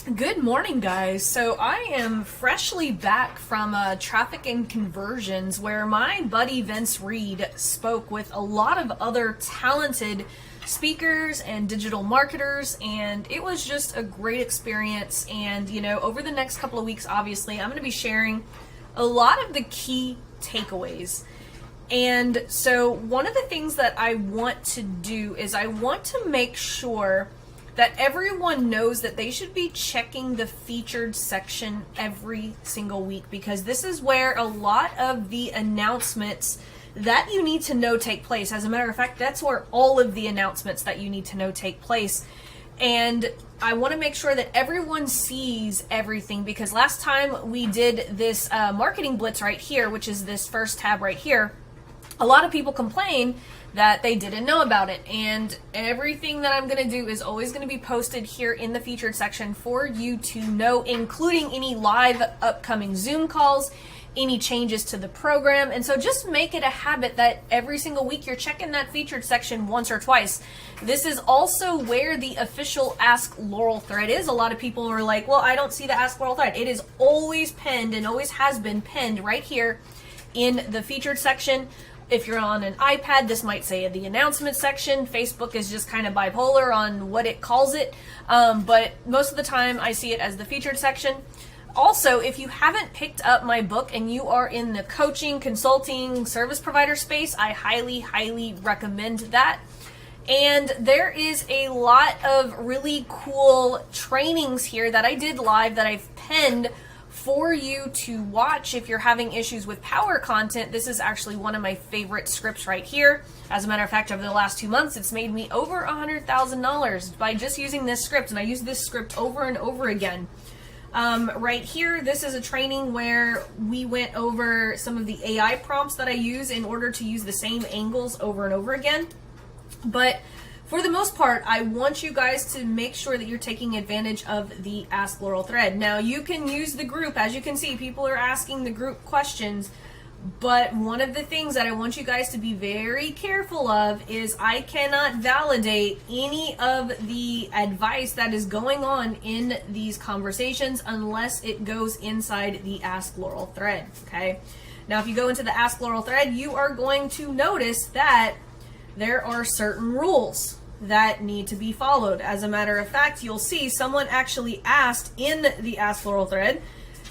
Good morning, guys. So I am freshly back from Traffic and Conversions, where my buddy Vince Reed spoke with a lot of other talented speakers and digital marketers, and it was just a great experience. And over the next couple of weeks, obviously, I'm going to be sharing a lot of the key takeaways. And so one of the things that I want to do is I want to make sure that everyone knows that they should be checking the featured section every single week, because this is where a lot of the announcements that you need to know take place. As a matter of fact, that's where all of the announcements that you need to know take place. And I want to make sure that everyone sees everything, because last time we did this marketing blitz right here, which is this first tab right here, a lot of people complain that they didn't know about it, and everything that I'm going to do is always going to be posted here in the featured section for you to know, including any live upcoming Zoom calls, any changes to the program. And so just make it a habit that every single week you're checking that featured section once or twice. This is also where the official Ask Laurel thread is. A lot of people are like, well, I don't see the Ask Laurel thread. It is always pinned and always has been pinned right here in the featured section. If you're on an iPad, this might say the announcement section. Facebook is just kind of bipolar on what it calls it, but most of the time I see it as the featured section. Also, if you haven't picked up my book and you are in the coaching, consulting, service provider space, I highly, highly recommend that. And there is a lot of really cool trainings here that I did live that I've pinned for you to watch if you're having issues with power content. This is actually one of my favorite scripts right here. As a matter of fact, over the last 2 months, it's made me over $100,000 by just using this script, and I use this script over and over again. Right here, this is a training where we went over some of the AI prompts that I use in order to use the same angles over and over again. But for the most part, I want you guys to make sure that you're taking advantage of the Ask Laurel thread. Now, you can use the group. As you can see, people are asking the group questions. But one of the things that I want you guys to be very careful of is I cannot validate any of the advice that is going on in these conversations unless it goes inside the Ask Laurel thread, okay? Now, if you go into the Ask Laurel thread, you are going to notice that there are certain rules that need to be followed. As a matter of fact, you'll see someone actually asked in the Ask Laurel thread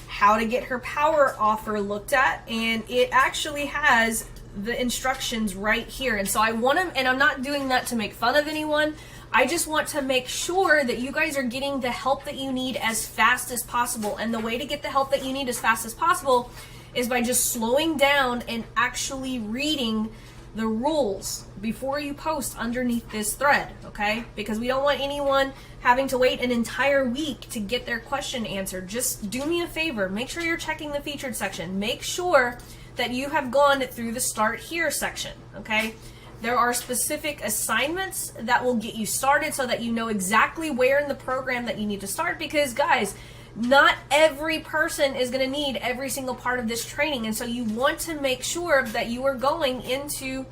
how to get her power offer looked at, and it actually has the instructions right here. And so I want to, and I'm not doing that to make fun of anyone, I just want to make sure that you guys are getting the help that you need as fast as possible. And the way to get the help that you need as fast as possible is by just slowing down and actually reading the rules before you post underneath this thread, okay? Because we don't want anyone having to wait an entire week to get their question answered. Just do me a favor, make sure you're checking the featured section. Make sure that you have gone through the Start Here section, okay? There are specific assignments that will get you started so that you know exactly where in the program that you need to start, because guys, not every person is going to need every single part of this training. And so you want to make sure that you are going into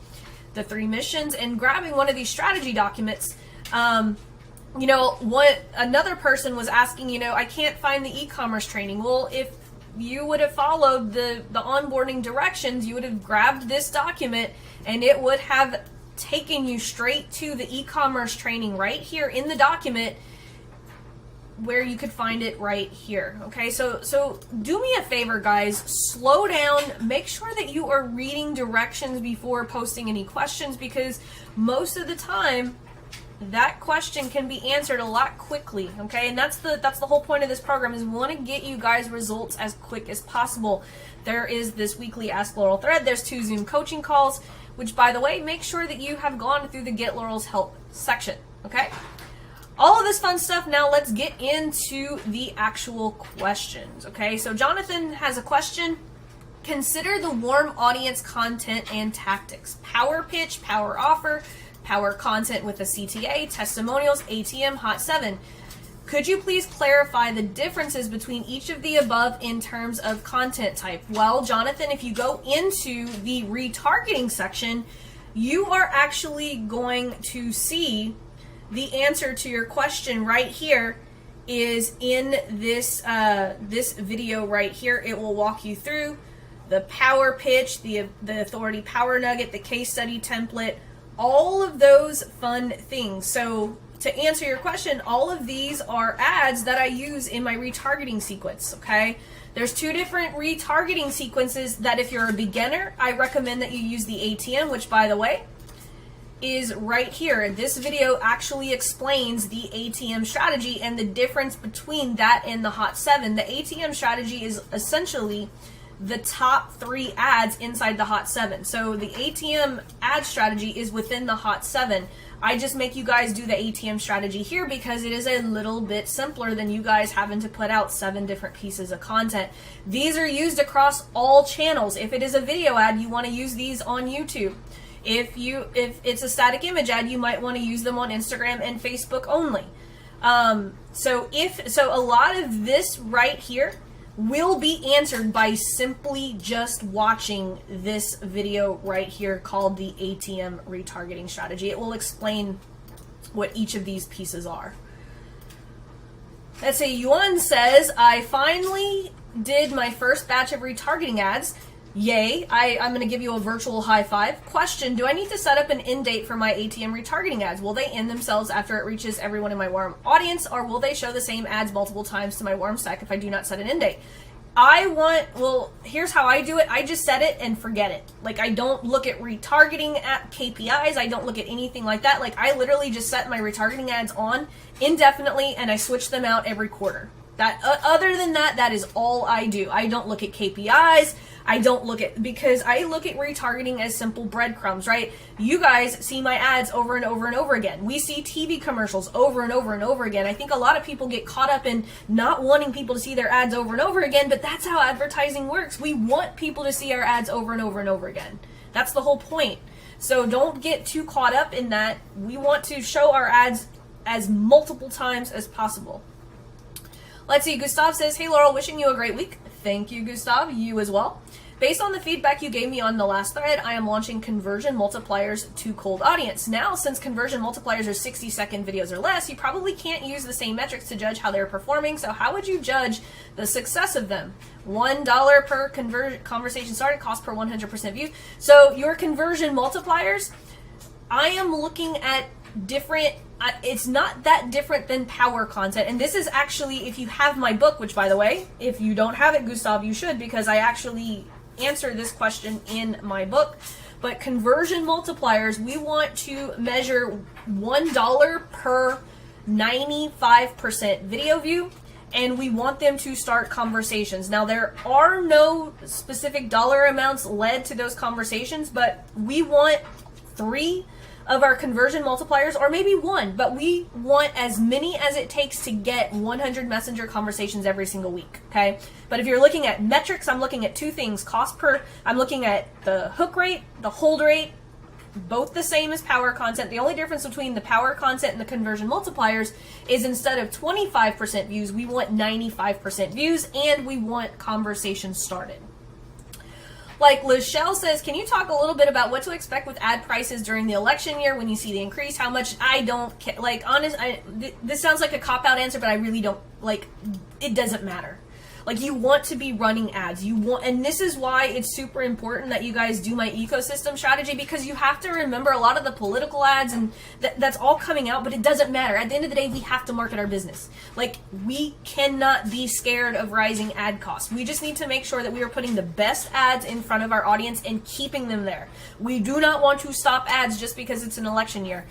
the 3 missions and grabbing one of these strategy documents. What another person was asking, I can't find the e-commerce training. Well, if you would have followed the onboarding directions, you would have grabbed this document and it would have taken you straight to the e-commerce training right here in the document, where you could find it right here. Okay, so do me a favor, guys, slow down, make sure that you are reading directions before posting any questions, because most of the time that question can be answered a lot quickly, okay? And that's the whole point of this program, is we want to get you guys results as quick as possible. There is this weekly Ask Laurel thread, there's 2 Zoom coaching calls, which, by the way, make sure that you have gone through the Get Laurel's Help section, okay? All of this fun stuff. Now let's get into the actual questions, okay? So Jonathan has a question. Consider the warm audience content and tactics. Power pitch, power offer, power content with a CTA, testimonials, ATM, Hot 7. Could you please clarify the differences between each of the above in terms of content type? Well, Jonathan, if you go into the retargeting section, you are actually going to see the answer to your question right here is in this this video right here. It will walk you through the power pitch, the authority power nugget, the case study template, all of those fun things. So to answer your question, all of these are ads that I use in my retargeting sequence, okay? There's two different retargeting sequences that if you're a beginner, I recommend that you use the ATM, which by the way, is right here. This video actually explains the ATM strategy and the difference between that and the Hot 7. The ATM strategy is essentially the top 3 ads inside the Hot 7. So the ATM ad strategy is within the Hot 7. I just make you guys do the ATM strategy here because it is a little bit simpler than you guys having to put out 7 different pieces of content. These are used across all channels. If it is a video ad, you want to use these on YouTube. If it's a static image ad, you might want to use them on Instagram and Facebook only. So a lot of this right here will be answered by simply just watching this video right here called the ATM retargeting strategy. It will explain what each of these pieces are. Let's say Yuan says, I finally did my first batch of retargeting ads. Yay, I'm going to give you a virtual high five. Question, do I need to set up an end date for my ATM retargeting ads? Will they end themselves after it reaches everyone in my warm audience, or will they show the same ads multiple times to my warm stack if I do not set an end date? Here's how I do it. I just set it and forget it. Like, I don't look at retargeting at KPIs. I don't look at anything like that. Like, I literally just set my retargeting ads on indefinitely and I switch them out every quarter. Other than that, that is all I do. I don't look at KPIs. Because I look at retargeting as simple breadcrumbs, right? You guys see my ads over and over and over again. We see TV commercials over and over and over again. I think a lot of people get caught up in not wanting people to see their ads over and over again, but that's how advertising works. We want people to see our ads over and over and over again. That's the whole point. So don't get too caught up in that. We want to show our ads as multiple times as possible. Let's see, Gustav says, hey Laurel, wishing you a great week. Thank you, Gustav. You as well. Based on the feedback you gave me on the last thread, I am launching conversion multipliers to cold audience. Now, since conversion multipliers are 60-second videos or less, you probably can't use the same metrics to judge how they're performing. So how would you judge the success of them? $1 per conversation started, cost per 100% view. So your conversion multipliers, I am looking at different, it's not that different than power content. And this is actually, if you have my book, which by the way, if you don't have it, Gustav, you should, because I actually answer this question in my book. But conversion multipliers, we want to measure $1 per 95% video view, and we want them to start conversations. Now, there are no specific dollar amounts led to those conversations, but we want 3 of our conversion multipliers, or maybe 1, but we want as many as it takes to get 100 messenger conversations every single week, okay? But if you're looking at metrics, I'm looking at 2 things. I'm looking at the hook rate, the hold rate, both the same as power content. The only difference between the power content and the conversion multipliers is instead of 25% views, we want 95% views, and we want conversations started. Like Lachelle says, can you talk a little bit about what to expect with ad prices during the election year when you see the increase? How much? I don't care. Like, this sounds like a cop-out answer, but I really don't, like, it doesn't matter. Like, you want to be running ads. And this is why it's super important that you guys do my ecosystem strategy, because you have to remember a lot of the political ads and that's all coming out, but it doesn't matter. At the end of the day, we have to market our business. Like, we cannot be scared of rising ad costs. We just need to make sure that we are putting the best ads in front of our audience and keeping them there. We do not want to stop ads just because it's an election year.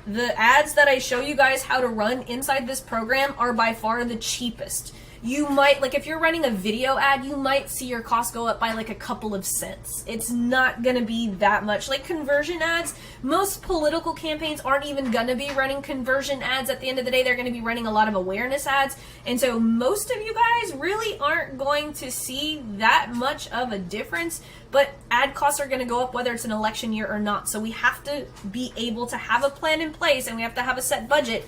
The ads that I show you guys how to run inside this program are by far the cheapest. You might, like, if you're running a video ad, you might see your cost go up by like a couple of cents. It's not going to be that much. Like conversion ads, most political campaigns aren't even going to be running conversion ads. At the end of the day, they're going to be running a lot of awareness ads. And so most of you guys really aren't going to see that much of a difference, but ad costs are going to go up whether it's an election year or not. So we have to be able to have a plan in place, and we have to have a set budget.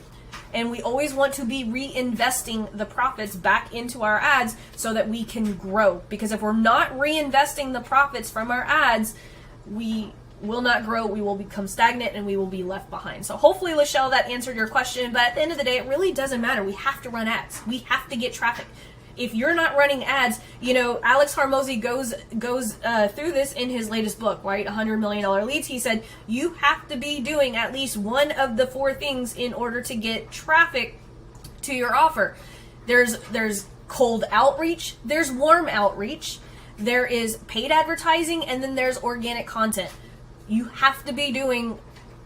And we always want to be reinvesting the profits back into our ads so that we can grow. Because if we're not reinvesting the profits from our ads, we will not grow, we will become stagnant, and we will be left behind. So hopefully, Lachelle, that answered your question, but at the end of the day, it really doesn't matter. We have to run ads. We have to get traffic. If you're not running ads, you know, Alex Hormozy goes through this in his latest book, right? $100 Million Leads. He said, you have to be doing at least one of the 4 things in order to get traffic to your offer. There's cold outreach, there's warm outreach, there is paid advertising, and then there's organic content. You have to be doing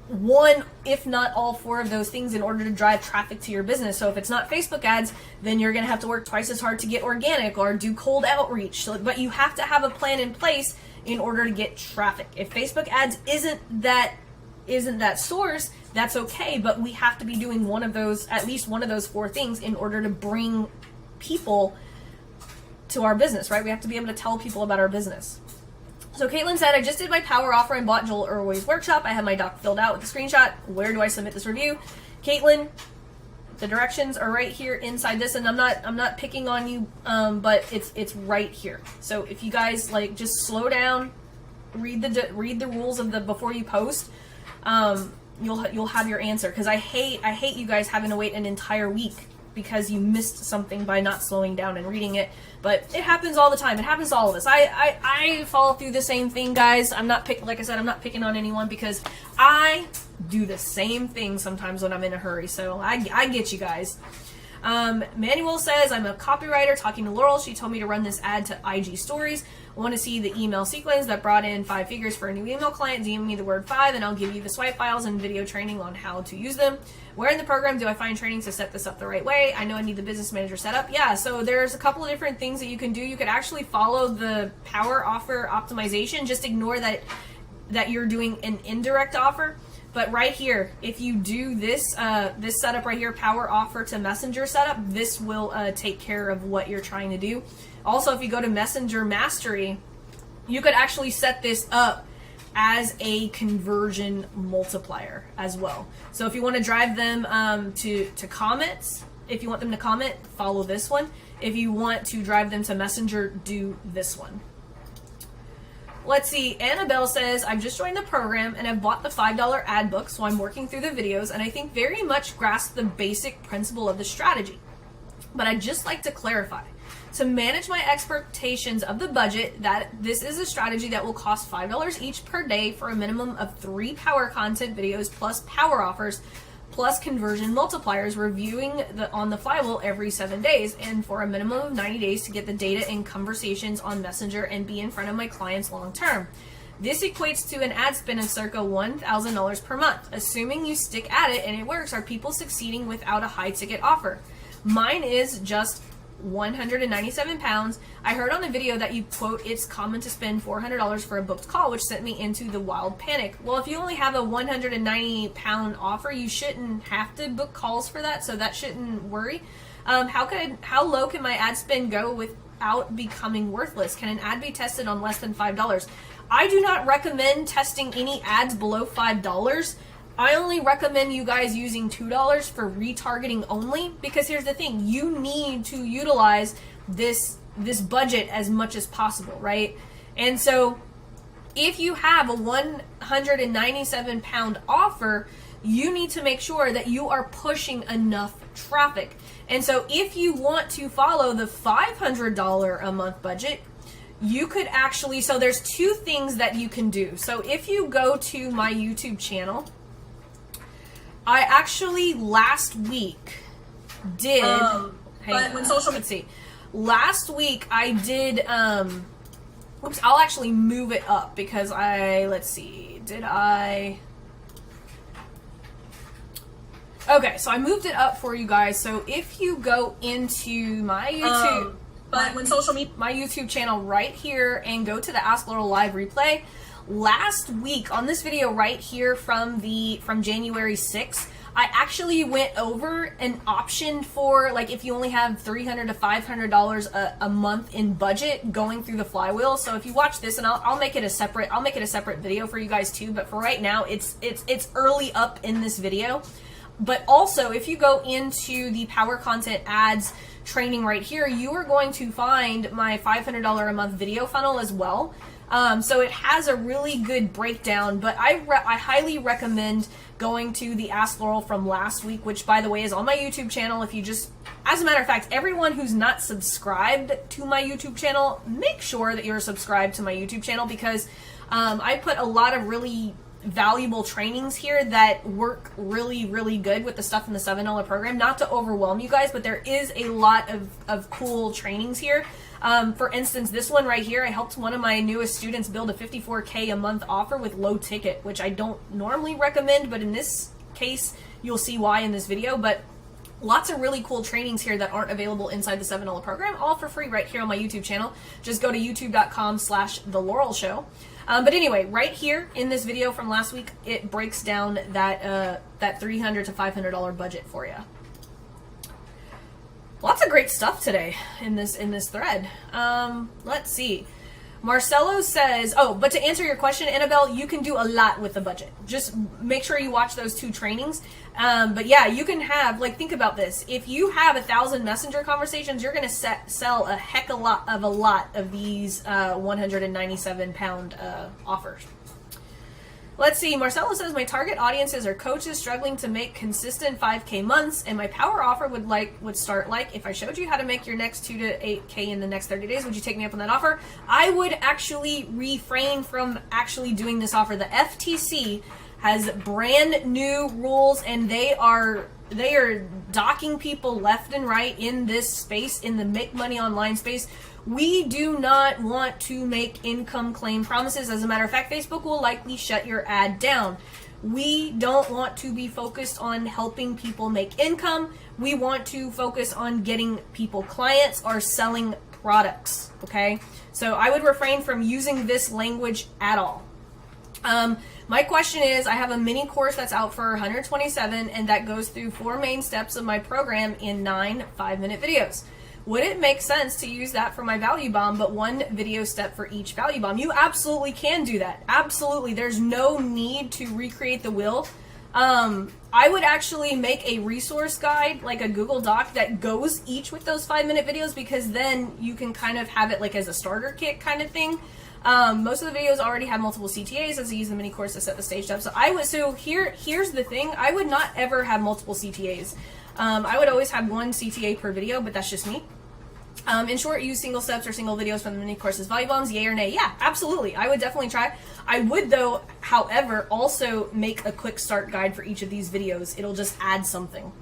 one, if not all 4 of those things in order to drive traffic to your business. So if it's not Facebook ads, then you're going to have to work twice as hard to get organic or do cold outreach. So, but you have to have a plan in place in order to get traffic. If Facebook ads isn't that source, that's okay, but we have to be doing one of those, at least one of those 4 things in order to bring people to our business, right? We have to be able to tell people about our business. So Caitlin said, I just did my power offer and bought Joel Irway's workshop. I have my doc filled out with a screenshot. Where do I submit this review? Caitlin, the directions are right here inside this, and I'm not picking on you, but it's right here. So if you guys like just slow down, read the rules of the before you post, you'll have your answer. Because I hate you guys having to wait an entire week because you missed something by not slowing down and reading it. But it happens all the time. It happens to all of us. I follow through the same thing, guys. Like I said, I'm not picking on anyone because I do the same thing sometimes when I'm in a hurry. So I get you guys. Manuel says, I'm a copywriter talking to Laurel. She told me to run this ad to IG stories. I want to see the email sequence that brought in 5 figures for a new email client. DM me the word 5 and I'll give you the swipe files and video training on how to use them. Where in the program do I find training to set this up the right way? I know I need the business manager set up. Yeah, so there's a couple of different things that you can do. You could actually follow the power offer optimization. Just ignore that you're doing an indirect offer. But right here, if you do this this setup right here, power offer to messenger setup, this will take care of what you're trying to do. Also, if you go to Messenger Mastery, you could actually set this up as a conversion multiplier as well. So if you want to drive them to comments, if you want them to comment, follow this one. If you want to drive them to Messenger, do this one. Let's see, Annabelle says, I've just joined the program and I've bought the $5 ad book, so I'm working through the videos and I think very much grasp the basic principle of the strategy. But I'd just like to clarify. To manage my expectations of the budget, that this is a strategy that will cost $5 each per day for a minimum of 3 power content videos plus power offers plus conversion multipliers reviewing on the flywheel every 7 days and for a minimum of 90 days to get the data and conversations on Messenger and be in front of my clients long term. This equates to an ad spend of circa $1,000 per month. Assuming you stick at it and it works, are people succeeding without a high ticket offer? Mine is just 197 pounds. I heard on the video that you quote, it's common to spend $400 for a booked call, which sent me into the wild panic. Well, if you only have a 190-pound offer, you shouldn't have to book calls for that, so that shouldn't worry. How low can my ad spend go without becoming worthless? Can an ad be tested on less than $5? I do not recommend testing any ads below $5. I only recommend you guys using $2 for retargeting only, because here's the thing, you need to utilize this budget as much as possible, right? And so if you have a 197 pound offer, you need to make sure that you are pushing enough traffic. And so if you want to follow the $500 a month budget, you could actually, so there's 2 things that you can do. So if you go to my YouTube channel, I actually last week did, let's see. Last week I did, oops, I'll actually move it up because let's see, okay, so I moved it up for you guys. So if you go into my YouTube, my YouTube channel right here and go to the Ask Laurel Live replay, last week on this video right here from January 6th, I actually went over an option for, like, if you only have $300 to $500 a month in budget going through the flywheel. So if you watch this, and I'll make it a separate video for you guys too, but for right now it's early up in this video. But also, if you go into the Power Content Ads training right here, you are going to find my $500 a month video funnel as well. So it has a really good breakdown, but I highly recommend going to the Ask Laurel from last week, which, by the way, is on my YouTube channel. If you just, as a matter of fact, everyone who's not subscribed to my YouTube channel, make sure that you're subscribed to my YouTube channel, because I put a lot of really valuable trainings here that work really, really good with the stuff in the $7 program. Not to overwhelm you guys, but there is a lot of cool trainings here. For instance, this one right here, I helped one of my newest students build a $54K a month offer with low ticket, which I don't normally recommend, but in this case, you'll see why in this video. But lots of really cool trainings here that aren't available inside the $7 program, all for free right here on my YouTube channel. Just go to youtube.com/The Laurel Show. But anyway, right here in this video from last week, it breaks down that $300 to $500 budget for you. Lots of great stuff today in this thread. Let's see. Marcelo says, oh, but to answer your question, Annabelle, you can do a lot with the budget. Just make sure you watch those 2 trainings. But yeah, you can have, like, think about this. If you have 1,000 messenger conversations, you're going to sell a heck of a lot of these 197-pound offers. Let's see. Marcelo says, my target audiences are coaches struggling to make consistent 5K months, and my power offer would start like, if I showed you how to make your next 2 to 8K in the next 30 days, would you take me up on that offer? I would actually refrain from actually doing this offer. The FTC has brand new rules, and they are docking people left and right in this space, in the make money online space. We do not want to make income claim promises. As a matter of fact, Facebook will likely shut your ad down. We don't want to be focused on helping people make income. We want to focus on getting people clients or selling products, okay? So I would refrain from using this language at all. My question is, I have a mini course that's out for $127, and that goes through 4 main steps of my program in 9 5-minute videos. Would it make sense to use that for my value bomb, but 1 video step for each value bomb? You absolutely can do that. Absolutely. There's no need to recreate the wheel. I would actually make a resource guide, like a Google Doc, that goes each with those 5-minute videos, because then you can kind of have it like as a starter kit kind of thing. Most of the videos already have multiple CTAs, as I use the mini course to set the stage up. So here's the thing. I would not ever have multiple CTAs. I would always have 1 CTA per video, but that's just me. In short, use single steps or single videos from the mini courses. Value bombs, yay or nay? Yeah, absolutely. I would definitely try. I would, though, however, also make a quick start guide for each of these videos. It'll just add something.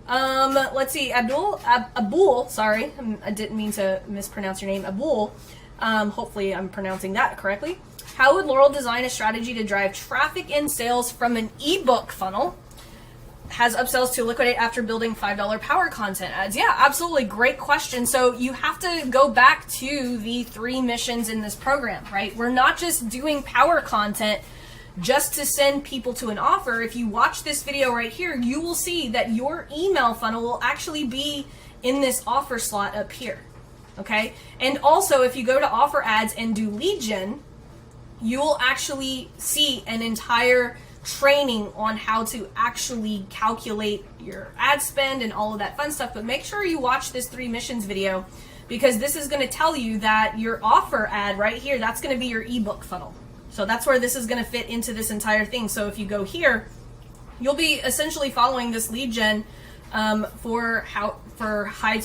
Let's see. Abul, sorry, I didn't mean to mispronounce your name. Abul, hopefully I'm pronouncing that correctly. How would Laurel design a strategy to drive traffic and sales from an ebook funnel? Has upsells to liquidate after building $5 power content ads? Yeah, absolutely. Great question. So you have to go back to the 3 missions in this program, right? We're not just doing power content just to send people to an offer. If you watch this video right here, you will see that your email funnel will actually be in this offer slot up here. Okay. And also, if you go to offer ads and do lead gen, you will actually see an entire training on how to actually calculate your ad spend and all of that fun stuff. But make sure you watch this 3 missions video, because this is going to tell you that your offer ad right here, that's going to be your ebook funnel. So that's where this is going to fit into this entire thing. So if you go here, you'll be essentially following this lead gen for high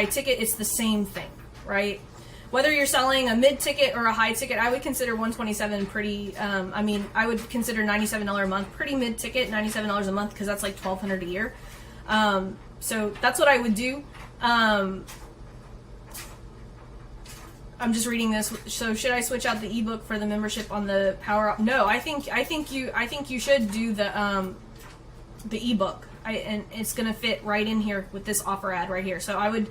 ticket. It's the same thing, right? Whether you're selling a mid-ticket or a high-ticket, I would consider $127 pretty, I would consider $97 a month pretty mid-ticket, $97 a month, because that's like $1,200 a year. So that's what I would do. I'm just reading this. So should I switch out the ebook for the membership on the power? No, I think you should do the ebook. And it's gonna fit right in here with this offer ad right here. So I would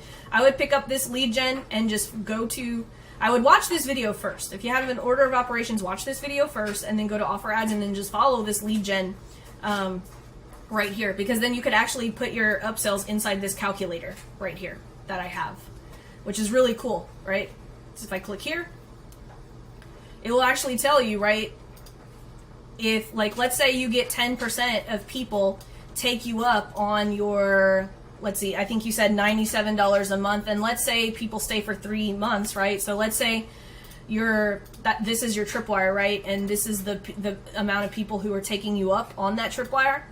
pick up this lead gen and just go to, I would watch this video first. If you have an order of operations, watch this video first, and then go to offer ads, and then just follow this lead gen right here, because then you could actually put your upsells inside this calculator right here that I have, which is really cool, right? So if I click here, it will actually tell you, right, if, like, let's say you get 10% of people take you up on your, let's see, I think you said $97 a month, and let's say people stay for 3 months, right? So let's say this is your tripwire, right? And this is the amount of people who are taking you up on that tripwire.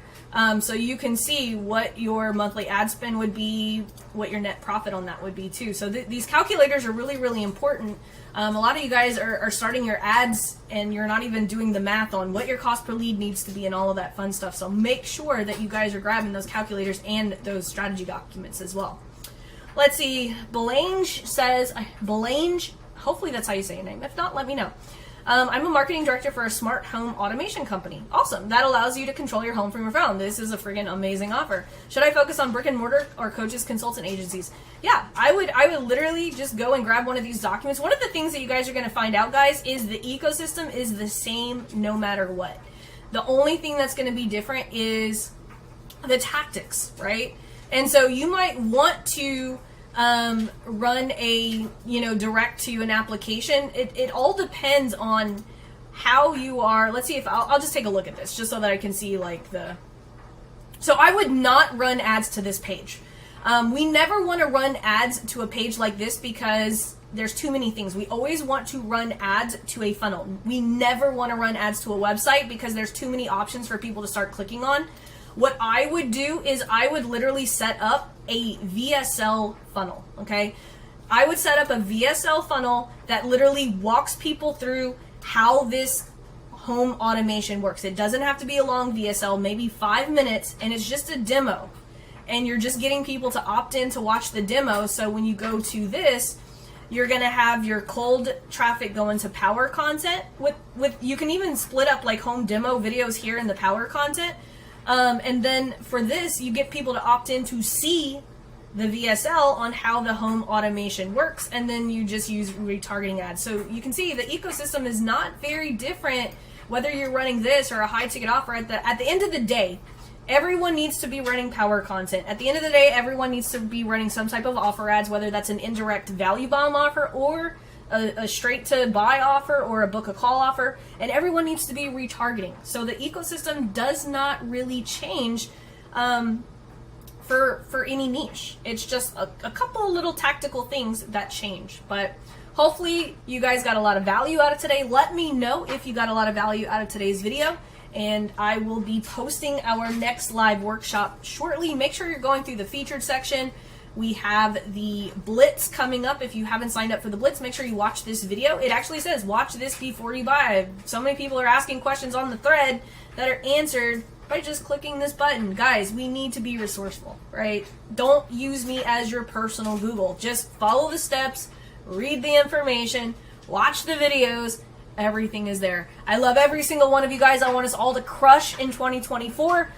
So you can see what your monthly ad spend would be, what your net profit on that would be too. So these calculators are really, really important. A lot of you guys are starting your ads and you're not even doing the math on what your cost per lead needs to be and all of that fun stuff. So make sure that you guys are grabbing those calculators and those strategy documents as well. Let's see. Belange says, Belange, hopefully that's how you say your name. If not, let me know. I'm a marketing director for a smart home automation company. Awesome. That allows you to control your home from your phone. This is a friggin' amazing offer. Should I focus on brick and mortar or coaches, consultant agencies? Yeah, I would literally just go and grab one of these documents. One of the things that you guys are going to find out, guys, is the ecosystem is the same no matter what. The only thing that's going to be different is the tactics, right? And so you might want to run a, direct to an application. It all depends on how you are. Let's see if I'll just take a look at this just so that I can see so I would not run ads to this page. We never want to run ads to a page like this because there's too many things. We always want to run ads to a funnel. We never want to run ads to a website because there's too many options for people to start clicking on. What I would do is I would literally set up a VSL funnel, okay? I would set up a VSL funnel that literally walks people through how this home automation works. It doesn't have to be a long VSL, maybe 5 minutes, and it's just a demo. And you're just getting people to opt in to watch the demo, so when you go to this, you're gonna have your cold traffic go into power content. With you can even split up like home demo videos here in the power content. And then for this, you get people to opt in to see the VSL on how the home automation works, and then you just use retargeting ads. So you can see the ecosystem is not very different whether you're running this or a high ticket offer. At the end of the day, everyone needs to be running power content. At the end of the day, everyone needs to be running some type of offer ads, whether that's an indirect value bomb offer or a straight to buy offer or a book a call offer, and everyone needs to be retargeting. So the ecosystem does not really change for any niche. It's just a couple of little tactical things that change. But hopefully you guys got a lot of value out of today. Let me know if you got a lot of value out of today's video, and I will be posting our next live workshop shortly. Make sure you're going through the featured section. We have the Blitz coming up. If you haven't signed up for the Blitz, make sure you watch this video. It actually says, watch this before you buy. So many people are asking questions on the thread that are answered by just clicking this button. Guys, we need to be resourceful, right? Don't use me as your personal Google. Just follow the steps, read the information, watch the videos. Everything is there. I love every single one of you guys. I want us all to crush in 2024.